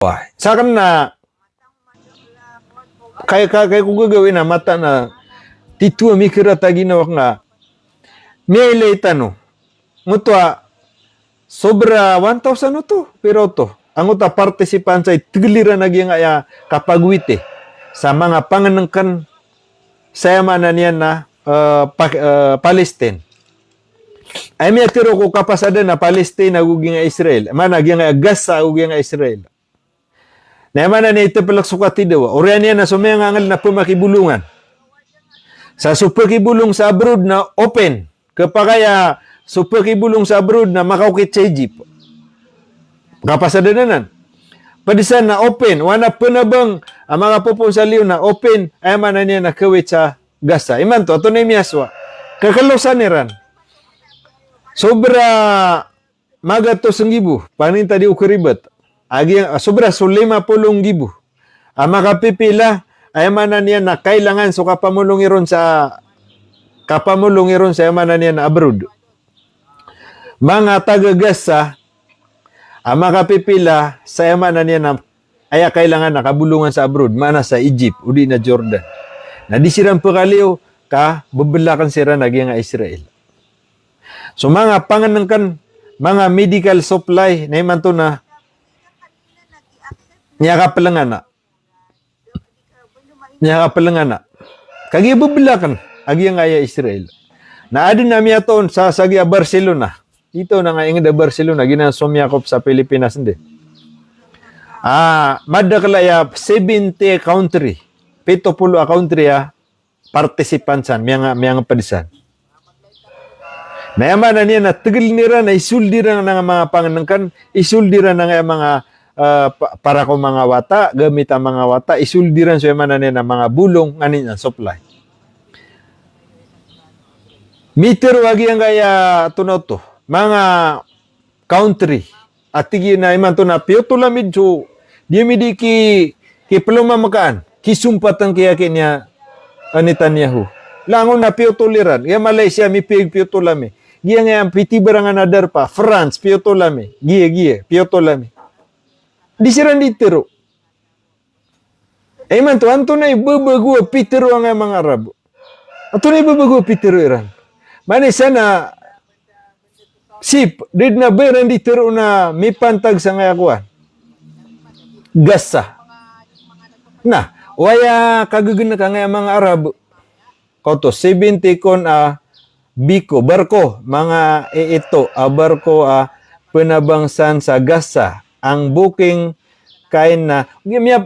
Wah, sa akin na kaya ko gagawin na mata na titua mikira tagi na nga may tano mutwa sobra 1,000 no to pero to ang uta partisipan sa tigiliran naging aya kapagwite sa mga panganangkan sa manan yan na Palestine. Ay may tiro ko kapasada na Palestine aguging nga Israel. Managing nga Gaza aguging nga Israel. Na mana ni ito palak sukati daw. Orian yan na sumayangangal na pumakibulungan. Sa supakibulong sa abroad na open. Kapagaya supakibulong sa abroad na makaukit sa Egypt. Kapasada na nan. Padisan na open. Wana punabang ang mga pupong sa liyo na open. Ay mana niya nakawit sa Gaza. Iman to. Ito na yung miyaswa. Kakalosan ni Ran. Sobra magato sang gibu. Paninta di ukuribat. Sobra so 50,000. Ang makapipila ay manan niya na kailangan so kapamulong iron sa manan niya na abroad. Mga taga-Gaza ang makapipila sa manan niya na ay kailangan nakabulungan sa abroad. Mana sa Egypt, udi na Jordan. Na di sirang pagaliw ka, bubulakan sira naging nga Israel. So mga panganangkan, mga medical supply na iman to na niya kapalangana. Kagi bubulakan, agi nga Israel. Na adin na miya toon sa sagya Barcelona. Ito na nga ingda Barcelona, ginasomyakop sa Pilipinas hindi. Madakalaya 70 country, 70 country participansan, miyang padisan. Nayaman na niya na tigil nira na isuldiran ng mga panganangkan, isuldiran ng mga para ko mga wata, gamit ang mga wata, isuldiran sa yaman na niya ng mga bulong nganin ang supply. Meter wagi ang kaya tunoto, mga country, at tigi na iman to na piyoto lamid so, di midi ki peluma makaan, kisumpatan kaya kanya Netanyahu. Langon na piyoto liran, kaya Malaysia mi piyoto lami. Giya nga ang piti barangan nadar pa. France, piyoto lami. Giya, piyoto lami. Di siran ditiro. Man to, anto na ibabago pitiro ang mga Arabo. Anto na ibabago pitiro Iran. Mani sana, sip, did na bayaran ditiro na may pantag sa ngayakuan. Gaza. Na, waya kagagana ka nga mga Arabo. Kauto, 70 kon biko, barko, mga ito, barko penabangsan sa Gaza. Ang booking kain na,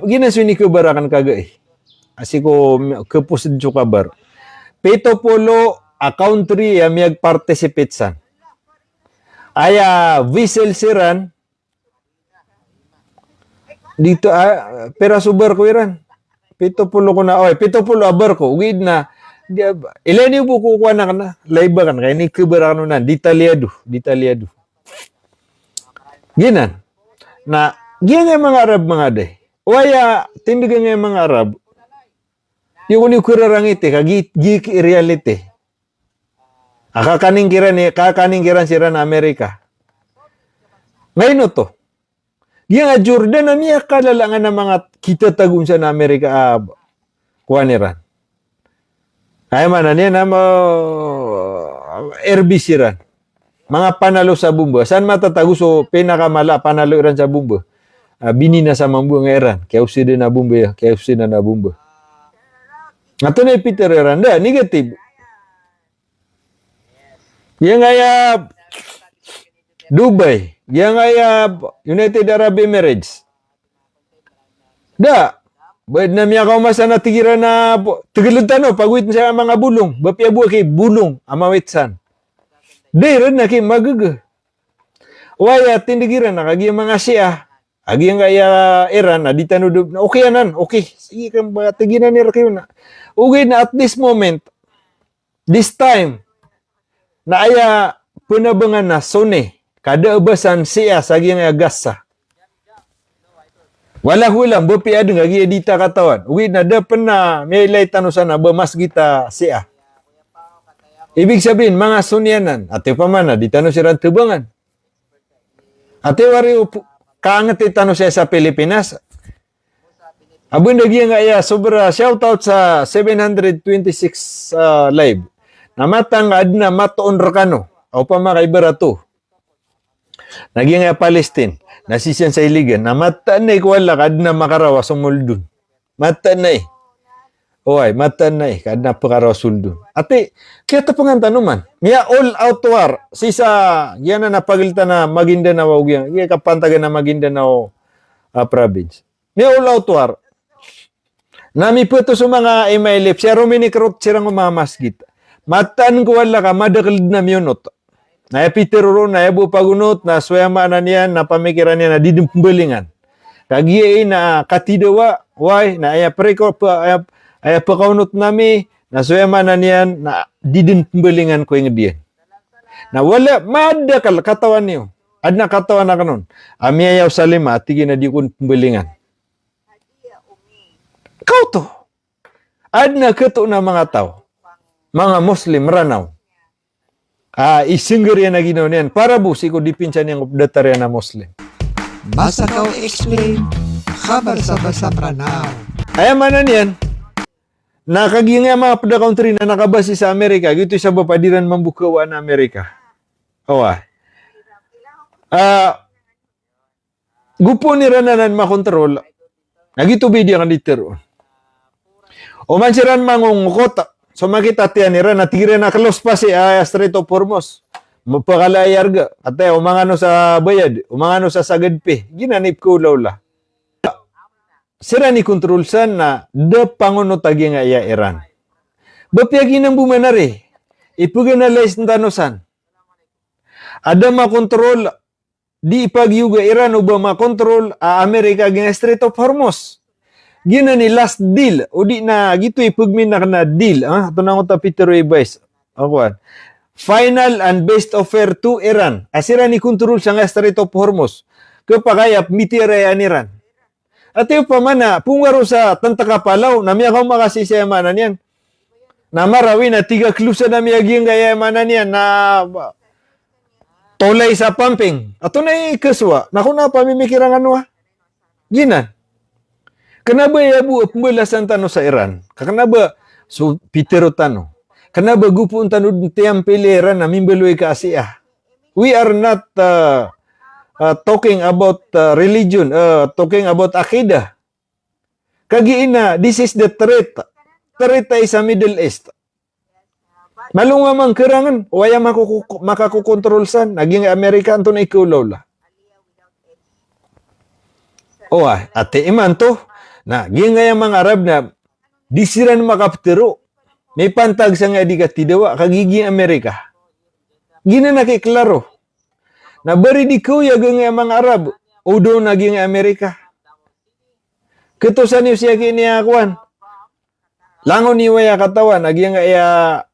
ginasuni ko barakan kagay. Asiko, kapusid ko kabar. 70 country miyag participate san. Aya, vessel siran, dito, pera subar ko iran. 70 ko na, 70 barko, uwid na, ilan yung buko ko na laiba kan kaya ni keberano na detalyado ginan na giyan nga mga Arab mga day waya tindigan nga mga Arab yung ni kurarang ite kagi reality kakaning kiran sira na Amerika ngayon to giyan nga Jordan na niya kalalangan ng mga kita tagun sa Amerika kuaniran. Ay man niya na erbisiran. Mga panalo sa bumba. Saan matatago so pinakamala panalo iran sa bumba? Bini na sa mambu ng Iran. Kaya usi din na bumba ya. Kaya usi na bumba. Ato na Peter Iran. Da, negative. Yang kaya Dubai. Yang kaya United Arab Emirates. Da, ba't na miya kaumasa na tigiran na tigilutan no, pagwit sa mga bulong. Bapiabuha kay bulong, amawitsan. Dairan na kay magaga. Waya, tindigiran na kagi mga siya. Agi ang kaya Iran na di tanudog na okay anan, okay. Sige kang ba, tiginan nila kayo na. Okay na at this moment, this time, na aya punabangan na sone, kada abasan siya sa agi nga Gaza. Wala hulang, bapi ada nga giya dita katawan. Uwi na dapan na may laitan sana ba mas kita siya. Ibig sabihin, mga sunyanan, ate pa man na, dita no siya tubangan. Ate wari kaangat itano siya sa Pilipinas. Abun dagi nga iya sobra shoutout sa 726 live. Namatang adna matuon rakano. O pa mga ibarato. Naging nga Palestine. Nasisyan sa iligan. Namata na ikwala adna makarawa sa muldun. Mata na Oy, mata na kadna pakarawa suldun. Ate, kaya tapangan tanuman. Miya all out war. Sisa, yan na napagilta na Maguindanao. Yan kapantagan na Maguindanao province. Miya all out war. Nami po ito sa mga emailip, siya ruminikrot sirang umamasgit. Matan ko wala ka, madakalid na miyonot. Naya Peter ro, naya bu pagunot, na swayama na niyan, na pamikiran niya, na didimbalingan. Kagiyain na katidawa, why, na aya preko, aya pakaunot nami, na swayama na niyan, na didimbalingan ko yung diyan. Na wala, madakal, katawan niyo. Adna katawan na kanon. Amiyayaw sa lima, tigi na di ko pembelingan. Kau to. Adna keto na mga tao. Mga Muslim ranaw. Isingger yan na ginaw niyan. Para busi ko dipinsan yung datar yan na Muslim. Basa kau explain. Kabar sa basa pranaw. Ay manan yan. Nakaging nga mga pada country na nakabasi sa Amerika. Gito sa bapadiran mambukawa na Amerika. Awa. Gupo ni rananan makontrol. Nagito video nga dito. O man siran mangungukot. So makita tiyan nira na tigre na kalos pa si Strait of Hormuz. Magpakalayar ga. Ate, umangano sa bayad. Umangano sa sagadpi. Ginanip ko lawla. Sira ni kontrol san na de panguno tagi nga iya Iran. Bapyagi ng bumanari. Ipuganalize ng tanosan. Ada makontrol. Di ipagyuga Iran o ba makontrol Amerika gina Strait of Hormuz. Gina ni last deal. O di na, gito ipagmin na deal. Ito na ko ta Peter Ibais. Okay. Final and best offer to Iran. Asira ni kontrol sa nga Strait of Hormuz. Kapagayap, mitirayan Iran. At yung pamana, pungwaro sa tantakapalaw, na miya kong makasisayamanan yan. Na marawi na tiga klusa na miya giyang gayamanan yan na tolay sa pumping. Ato na ikaswa. Naku na pamimikirang ano ha. Ginan. Kanaba yabu pembalasan tano sa Iran. Kanaba so Peter tano. Kanaba gupun tano tiyang piliran na mimbeloy ka Asia. We are not talking about religion, talking about akidah. Kagiina, this is the threat. Threat ay sa Middle East. Malunga mang kerangan, waya makakukontrol san, naging Amerika anto na ikulaw la. Ate iman to, na gingaya mga Arab na disiran makaptero. May pantag sa nga di katidawa, kagiging Amerika. Gina nakiklaro. Na bari di kuya gingaya mga Arab, udo naging Amerika. Kitusan niyo siya kiniyakuan. Langon ni waya katawan, naging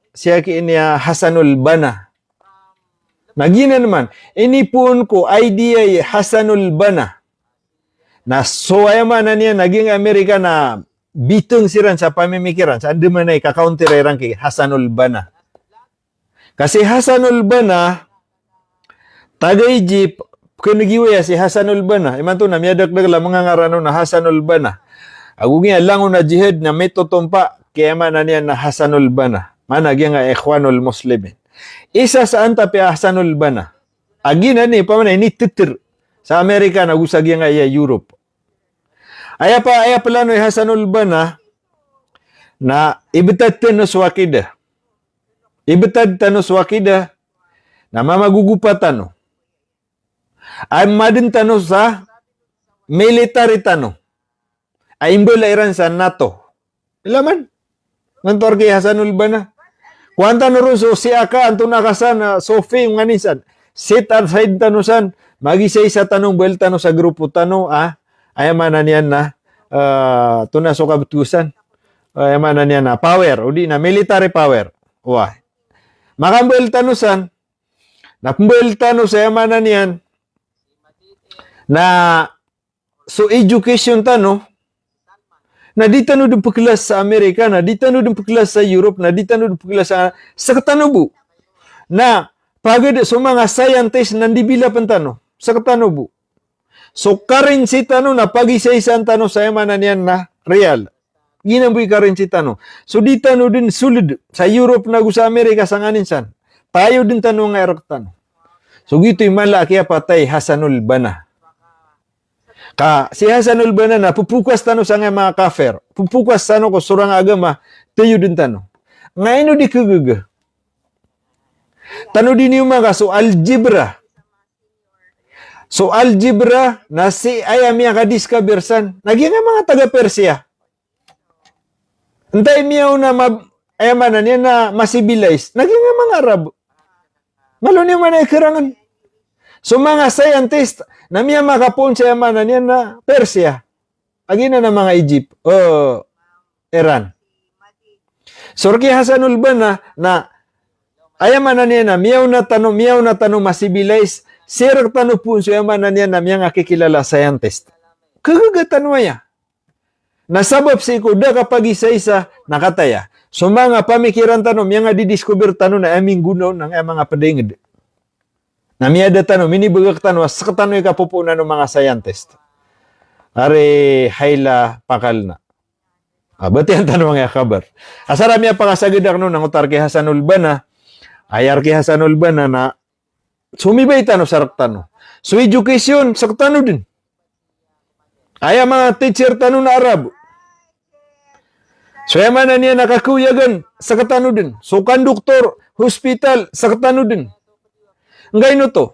siya kiniya Hasanul Banna. Nagina naman, inipun ko idea Hasanul Banna. Na soyaman na niya naging Amerika na bitong siran sa pamimikiran sa anduman ay kakauntirerang kay Hasanul Banna. Kasi Hasanul Banna taga Egypt kunigiwaya si Hasanul Banna. Iman to na miyadagdag lang mga ngarano na Hasanul Banna. Agugi langon na jihad na may tutumpa kaya man na niya na Hasanul Banna. Managya nga Ikhwanul Muslimin. Isa sa anta pi Hasanul Banna. Agi na ni pamanay ni titir sa Amerika nagusagya nga iya Europe. Aya plano ni Hasanul Banna na ibetad tanos wakida. Ibetad tanos wakida na mamagugupat tano. Ay madin tano sa military tano. Ay imbol Iran sa NATO. Ilaman? Ngantor kay Hasanul Banna. Kuwanta no ron so si Aka anto nakasan Sophie yung ganisan. Sit aside tanusan. Magisay sa tanong bel tano sa grupo tano ayamanan niyan na tunaso kabutusan. Ayamanan niyan na power. O di na military power. Wah. Makambel tanusan. Napambel tano sa ayamanan niyan na so education tano na di tano din pagkilas sa Amerika, na di tano din pagkilas sa Europe, na di tano din pagkilas sa katanubo. Na pagod so mga scientist nandibila pantano sa katanubo. So currency tano na pag-isa-isan tano sa yamanan yan na real. Ginamboy currency tano. So di tano din sulid sa Europe na sa Amerika sa nganinsan. Tayo din tano nga erak tano. So gito'y malaki patay Hasanul Banna. Si Hasanul Banna na pupukas tano sa nga mga kafir. Pupukas tano ko surang agama, tayo din tano. Ngayon di kagaga. Tano din yung mga so algebra. So algebra na si ayam yang kadiscoversan. Naging nga mga taga-Persia. Antay miyaw na ayamanan yan na masibilize. Naging nga mga Arab. Malo niya man ay karangan. So mga scientist na miya makapon sa yamanan yan na Persia. Agin na mga Egypt o Iran. So kay Hasanul Banna na ayamanan niya na miyaw na tanong masibilize. Sir tanong po sa yamanan niya na miya nga kikilala scientist. Kagagatan mo ya. Nasabab si ikuda kapag isa-isa nakataya. So mga pamikiran tanong miya nga didiscover tanong na aming gunaw ng mga padingid. Na miya da tanong, minibagak tanong, sa tanong ikapupunan ng mga scientist. Are hayla pakal na. Bati ang tanong nga kabar. Asara miya pakasagad ako nung nangutar kay Hasanul Banna, ayar kay Hasanul Banna na sumibay tanong sa tanong. So education, sa tanong din. Aya mga teacher tanong na Arab. So yaman na niya nakakuyagan sa katano din. So konduktor, hospital, sa katano din. Ngayon to.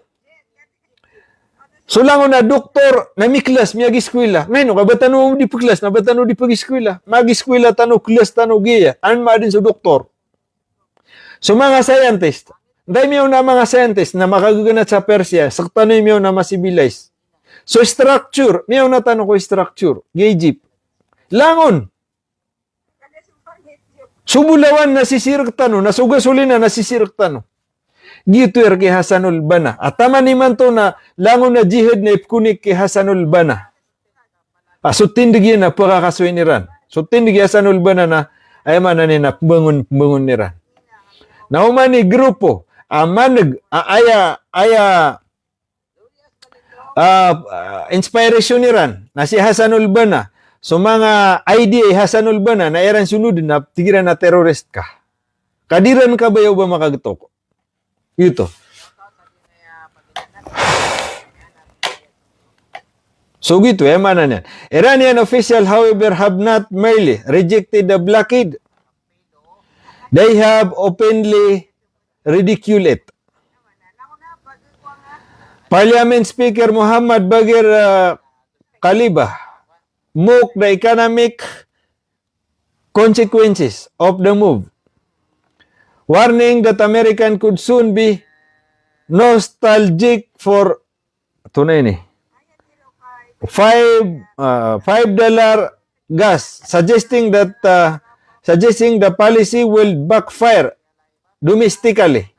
So lang na doktor na mi class mi agi-eskwela. Ngayon ka batano di pag-class na batano di pag-eskwela. Mag-eskwela tano class tano giya. An ma din sa doktor. So mga scientist, dahil miyaw na mga scientist na makagaganat sa Persia, sa tanong miyaw na masibilize. So structure, miyaw na tanong ko structure, Egypt. Langon. Subulawan na sisirak tano, nasugasulin na nasisirak tano. Gito kay Hasanul Banna. At tama ni man to na langon na jihad na ipkunik kay Hasanul Banna. So tindig yun na pakakaswin ni Iran. So tindig Hasanul Banna na ay man na nina bangun ni Iran. Naumani grupo, inspiration ni Iran na si Hasanul Banna. So mga idea Hasanul Banna na Iran sunod na tigiran na terrorist ka. Kadiran ka ba yaw ba makagtoko? Ito. So gitu, mana niyan? Iranian official, however, have not merely rejected the blockade. They have openly ridiculed it. Parliament Speaker Muhammad Bagir Kalibah mocked the economic consequences of the move, warning that American could soon be nostalgic for $5 gas, suggesting the policy will backfire domestically.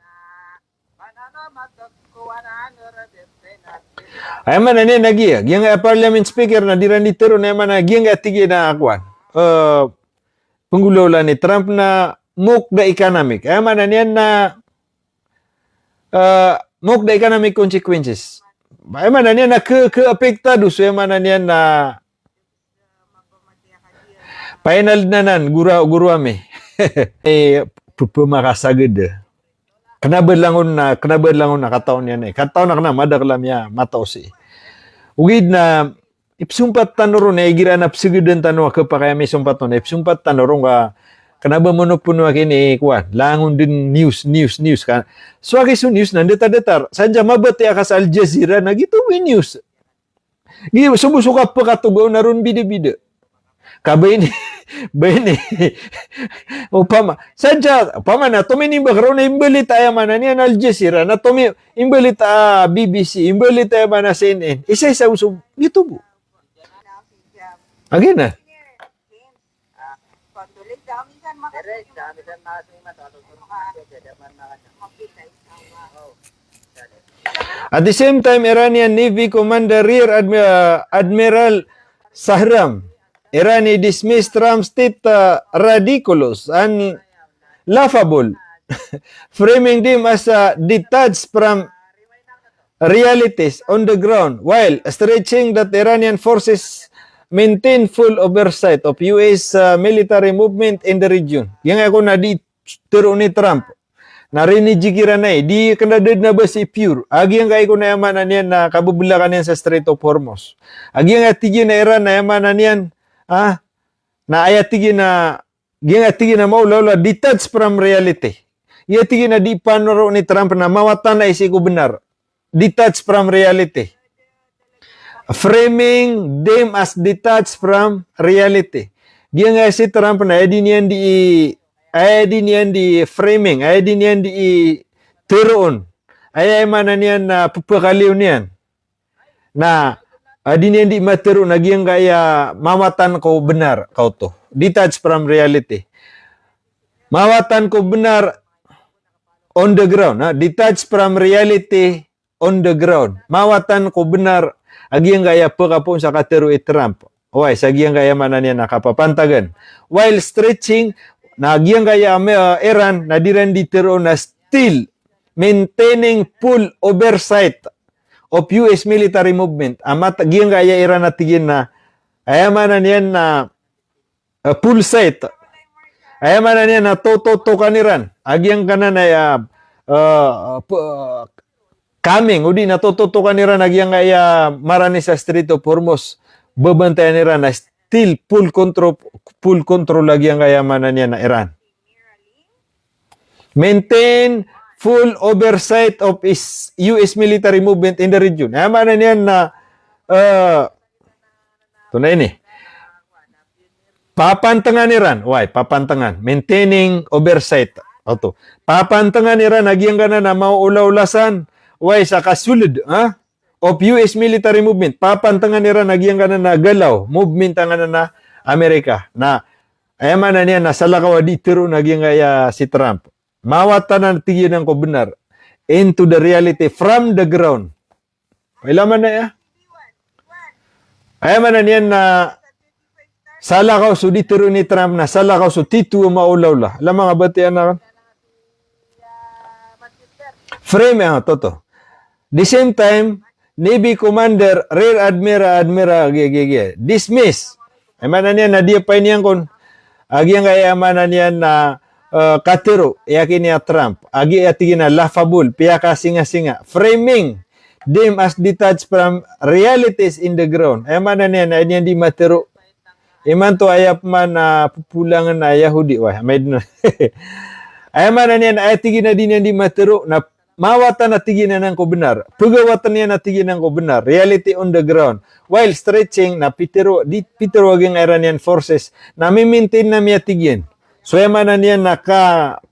Ay man na nagiya, yung parliament speaker na diranitero na man nagiya tigi na akwan. Penggulo ni Trump na mock the economic. Ay man na mock the economic consequences. Ay man na ke-apektado so ay man na final na nan guru ame. Pupumakasagad. Kanabalangon na kataon yan eh. Kataon na madaklam ya matausi. Ugid na ipsumpat tanoro na igira na psigidan tanong kapakaya may sumpat no ipsumpat tanoro ka kanaba mo puno kini kuan langon din news ka. So agi so news na detar sanja mabati ka sa Al Jazeera nagito news. Gi sumusuka pa katugaw na ron bide-bide. Kabay ni sanja na tumini bagro na imbalit ay man ni Al Jazeera na tumi imbalit BBC imbalit ay man CNN isa usog YouTube. Again na. At the same time, Iranian Navy Commander Rear Admiral Sahram Irani dismissed Trump's state ridiculous and laughable, framing them as detached from realities on the ground while stretching that Iranian forces maintain full oversight of US military movement in the region. Yang ako na di turo ni Trump. Narinijikira na di kanadad na ba si pure. Agi ang kay ko na yaman na niyan na kabubulakan niyan sa Strait of Hormuz. Agi ang atigi na Iran na yaman na niyan, na ayatigi na, giyang atigi na maulaula, detached from reality. Iyatigi na di panoro ni Trump na mawatan na isi ko benar. Detached from reality. Framing them as detached from reality. Dia nga si Trump na ay niyan di framing, ay di niyan di turon. Ay mana niyan na pupakaliw niyan. Na di niyan di maturo na giyang kaya mawatan ko benar kau to. Detached from reality. Mawatan ko benar on the ground. Detached from reality on the ground. Mawatan ko benar agiang gaya pagkapon sa katero Trump. Oy, sa agiang gaya mana niya nakapapantagan. While stretching, na agiang gaya Iran, na diran ditero na still maintaining full oversight of US military movement. Amat agiang gaya Iran na tigin na ayaman na niyan na full sight. Ayaman na niyan na to-to-to kaniran. Agiang kanan na coming, udi natututukan nila nagyang kaya marani sa Strait of Hormuz. Babantayan nila na still full control lagi ang kaya manan niya na Iran. Maintain full oversight of US military movement in the region. Kaya manan niya na ito na ini. Papantangan Iran. Why? Papantangan. Maintaining oversight. Ito. Papantangan Iran nagyang kana na mauulaulasan. Why sa kasulod of US military movement, papantangan nila nagyang kana na galaw, movement ang na Amerika, na ayaman na niya na salakaw di tiro nagyang kaya si Trump. Mawatan na tigyan ko benar into the reality from the ground. Ilaman na ya? Ayaman na niya na salakaw so di tiro ni Trump na salakaw so titu maulaw la. Alam mga batian na frame toto. The same time, Navy Commander Rear Admiral dismiss. Ay mana niya na dia pa niyan kon agi ang kaya mana niya na katero yakin niya Trump. Agi atigi na laughable piyaka singa-singa. Framing them as detached from realities in the ground. Ay mana niya na niya di matero. Iman to ayap man na pupulangan na Yahudi. Wah, may na. Ay mana niya na atigi na din niya di matero na mawatan na tiginan ko benar. Pagawatan niya na tiginan ko benar. Reality on the ground. While stretching na pitero aging Iranian forces na mi-maintain na miya tigin. So yaman na niya na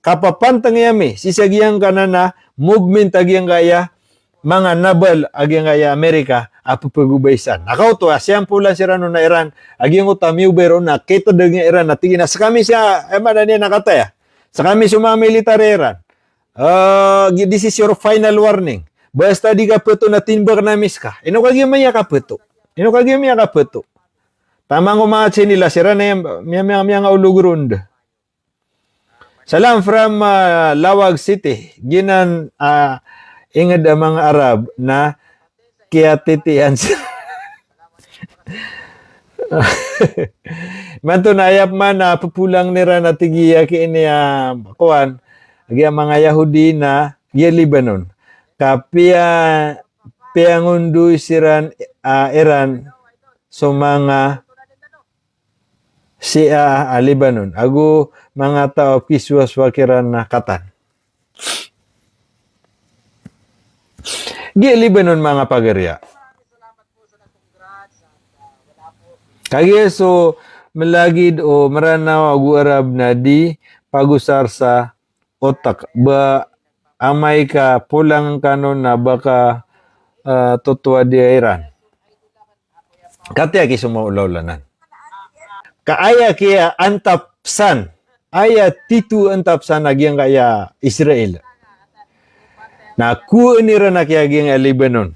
kapapantang yami. Sisagiyang ka na movement agiyang gaya mga naval agiyang gaya Amerika apupagubaysan. Nakaw to, asiyang pula si Rano na Iran. Agiyang utamiw bero na keto daging Iran na tigin na. Sa kami siya, yaman na niya nakataya. Sa kami sumama military Iran. This is your final warning. Basta di ka peto na tinbak na miska. Ino kagyan maya ka peto. Tamang umahat nila, sira na yan, nga ulugurund. Salam from Lawag City. Ginan, ingad ang mga Arab na kiyatitian sila. Manto na ayap man na pupulang nira na tigiya kini kuan. Agi mga Yahudi na Lebanon. Kapia piangunduy siran Iran so mga Lebanon. Ago mga tao kiswas wakiran na katan. Lebanon mga pagarya. Kaya so malagid o maranaw agu Arab na di pagusar sa otak ba amay ka pulang kanon na baka tutwa di Iran. Katya ki sumaulaulanan. Kaaya kaya antapsan. Aya titu antapsan nagyang kaya Israel. Na kuan nira na kaya gyang Lebanon.